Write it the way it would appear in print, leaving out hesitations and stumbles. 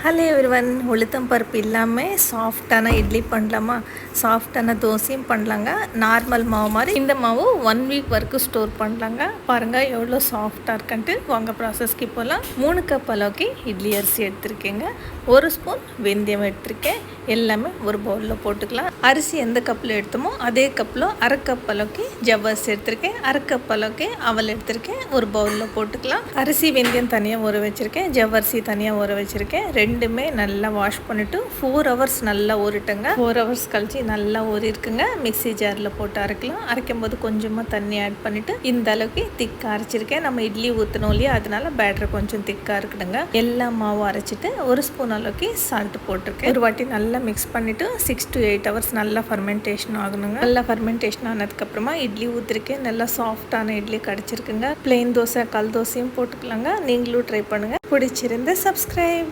Hello everyone, உளுத்தம் பருப்பு இல்லாமல் சாஃப்டான இட்லி பண்ணலாமா? சாஃப்டான தோசையும் பண்ணலாங்க. நார்மல் மாவு மாதிரி இந்த மாவு 1 வீக் வரைக்கும் ஸ்டோர் பண்ணலாங்க. பாருங்கள் எவ்வளோ சாஃப்டாக இருக்குன்ட்டு. வாங்க ப்ராசஸ்க்கு போகலாம். 3 கப் அளவுக்கு இட்லி அரிசி எடுத்திருக்கேங்க. 1 ஸ்பூன் வெந்தயம் எடுத்திருக்கேன். எல்லாமே ஒரு பவுலில் போட்டுக்கலாம். அரிசி எந்த கப்பில் எடுத்தோமோ அதே கப்பில் 1/2 கப் அளவுக்கு ஜவ்வரிசி எடுத்திருக்கேன். 1/2 கப் அளவுக்கு அவல் எடுத்திருக்கேன். ஒரு பவுலில் போட்டுக்கலாம். அரிசி வெந்தயம் தனியாக ஊற வச்சுருக்கேன். ஜவ்வரிசி தனியாக ஊற வச்சுருக்கேன். ரெண்டுமே நல்லா வாஷ் பண்ணிவிட்டு 4 ஹவர்ஸ் நல்லா ஊறிட்டுங்க. 4 ஹவர்ஸ் கழிச்சு நல்லா ஊறிருக்குங்க. மிக்ஸி ஜாரில் போட்டு அரைக்கலாம். அரைக்கும் போது கொஞ்சமாக தண்ணி ஆட் பண்ணிவிட்டு இந்த அளவுக்கு திக்காக அரைச்சிருக்கேன். நம்ம இட்லி ஊற்றணும் இல்லையா, அதனால பேட்டர் கொஞ்சம் திக்காக இருக்குதுங்க. எல்லா மாவும் அரைச்சிட்டு 1 ஸ்பூன் அளவுக்கு சால்ட் போட்டிருக்கேன். ஒரு வாட்டி நல்லா மிக்ஸ் பண்ணிவிட்டு 6 to 8 ஹவர்ஸ் நல்லா ஃபர்மெண்டேஷன் ஆகணுங்க. நல்லா ஃபர்மெண்டேஷன் ஆனதுக்கப்புறமா இட்லி ஊற்றிருக்கேன். நல்லா சாஃப்டான இட்லி கிடச்சிருக்குங்க. பிளெயின் தோசை, கல் தோசையும் போட்டுக்கலாங்க. நீங்களும் ட்ரை பண்ணுங்கள். பிடிச்சிருந்து சப்ஸ்கிரைப்.